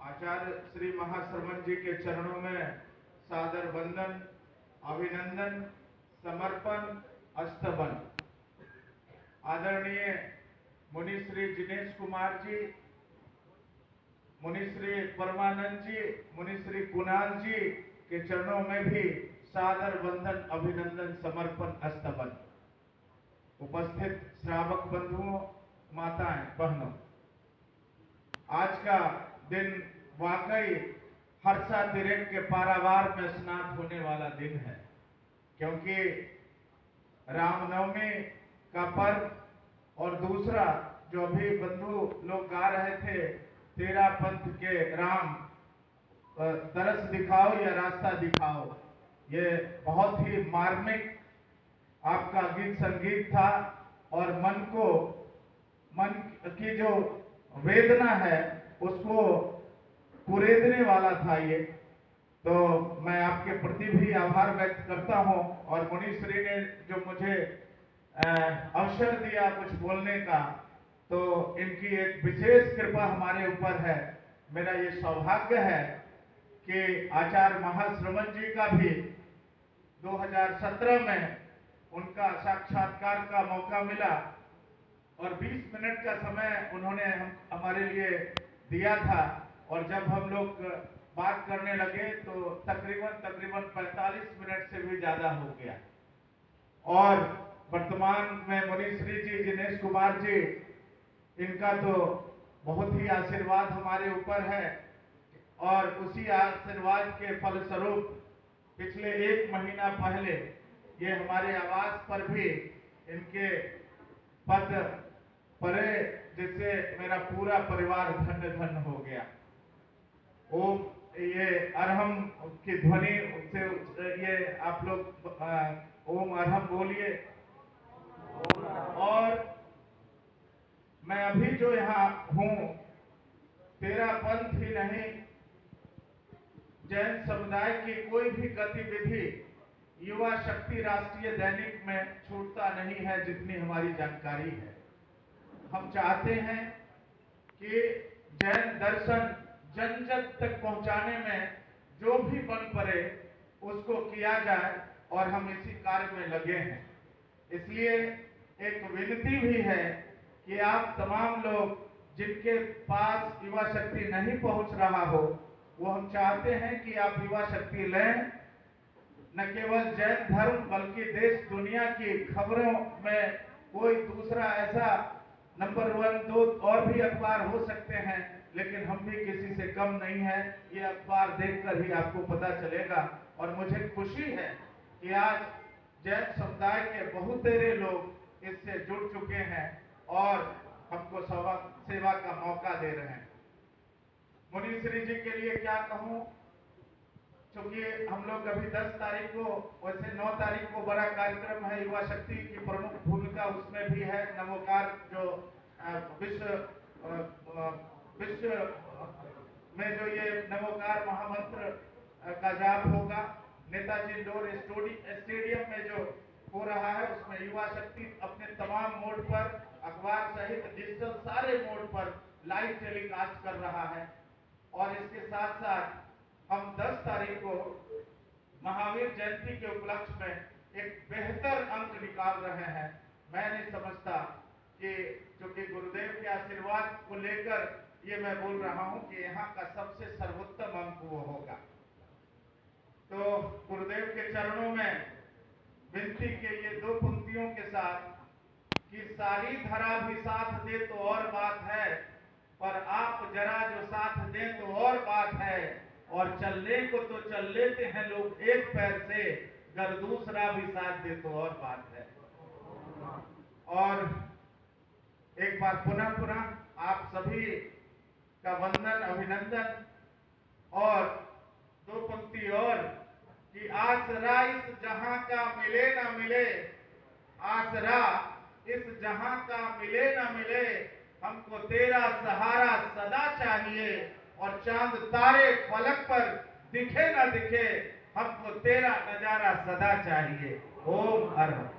आचार्य श्री महाश्रमण जी के चरणों में सादर वंदन, अभिनंदन, समर्पण, अस्तबन। आदरणीय मुनि श्री जिनेश कुमार जी, मुनि श्री परमानंद जी, मुनि श्री कुणाल जी के चरणों में भी सादर वंदन, अभिनंदन, समर्पण, अस्तबन। उपस्थित श्रावक बंधुओं, माताएं, बहनों, आज का दिन वाकई हर्षातिरेक के पारावार में स्नात होने वाला दिन है, क्योंकि रामनवमी का पर्व और दूसरा जो अभी बंधु लोग गा रहे थे, तेरा पंथ के राम, तरस दिखाओ या रास्ता दिखाओ, ये बहुत ही मार्मिक आपका गीत संगीत था और मन की जो वेदना है उसको कुरेदने वाला था ये। तो मैं आपके प्रति भी आभार व्यक्त करता हूं और मुनीश्री ने जो मुझे अवसर दिया कुछ बोलने का, तो इनकी एक विशेष कृपा हमारे ऊपर है। मेरा ये सौभाग्य है कि आचार्य महाश्रमण जी का भी 2017 में उनका साक्षात्कार का मौका मिला और 20 मिनट का समय उन्होंने हमारे लिए दिया था, और जब हम लोग बात करने लगे तो तकरीबन 45 मिनट से भी ज्यादा हो गया। और वर्तमान में मुनीश्री जी जिनेश कुमार जी, इनका तो बहुत ही आशीर्वाद हमारे ऊपर है और उसी आशीर्वाद के फलस्वरूप पिछले 1 महीना पहले ये हमारे आवास पर भी इनके पद परे, जिससे मेरा पूरा परिवार धन्य धन्य हो गया। ओम, ये अरहम की ध्वनि से ये आप लोग ओम अरहम बोलिए। और मैं अभी जो यहाँ हूँ, तेरा पंथ ही नहीं, जैन समुदाय की कोई भी गतिविधि युवा शक्ति राष्ट्रीय दैनिक में छूटता नहीं है, जितनी हमारी जानकारी है। हम चाहते हैं कि जैन दर्शन जन जन तक पहुंचाने में जो भी बन पड़े उसको किया जाए, और हम इसी कार्य में लगे हैं। इसलिए एक विनती भी है कि आप तमाम लोग जिनके पास युवा शक्ति नहीं पहुंच रहा हो, वो हम चाहते हैं कि आप युवा शक्ति लें। न केवल जैन धर्म बल्कि देश दुनिया की खबरों में कोई दूसरा ऐसा नंबर 1, 2 और भी अखबार हो सकते हैं, लेकिन हम भी किसी से कम नहीं है। ये अखबार देखकर ही आपको पता चलेगा। और मुझे खुशी है कि आज जैन समुदाय के बहुत सारे लोग इससे जुड़ चुके हैं और हमको सेवा का मौका दे रहे हैं। मुनीश्री जी के लिए क्या कहूँ, क्योंकि हम लोग अभी 10 तारीख को, वैसे 9 तारीख को बड़ा कार्यक्रम है युवा शक्ति की प्रमुख भूमिका उसमें भी है। नमोकार जो विश्व में जो ये नमोकार महामंत्र का जाप होगा, नेताजी इंडोर स्टेडियम में जो हो रहा है, उसमें युवा शक्ति अपने तमाम मोड पर, अखबार सहित डिजिटल सारे मोड पर लाइव टेलीकास्ट कर रहा है। और इसके साथ साथ हम 10 तारीख को महावीर जयंती के उपलक्ष्य में एक बेहतर अंक निकाल रहे हैं। मैं नहीं समझता कि क्योंकि गुरुदेव के आशीर्वाद को लेकर ये मैं बोल रहा हूं कि यहाँ का सबसे सर्वोत्तम अंक वो होगा। तो गुरुदेव के चरणों में विनती के ये 2 पंक्तियों के साथ कि सारी धरा भी साथ दे तो और बात है, पर आप जरा जो साथ दें तो और बात है, और चलने को तो चल लेते हैं लोग एक पैर से, अगर दूसरा भी साथ दे तो और बात है। और एक बार पुनः आप सभी का वंदन, अभिनंदन। और 2 पंक्ति और कि आसरा इस जहां का मिले ना मिले, आसरा इस जहां का मिले ना मिले, हमको तेरा सहारा सदा चाहिए, और चांद तारे फलक पर दिखे ना दिखे, हमको तेरा नजारा सदा चाहिए। ओम अरहम।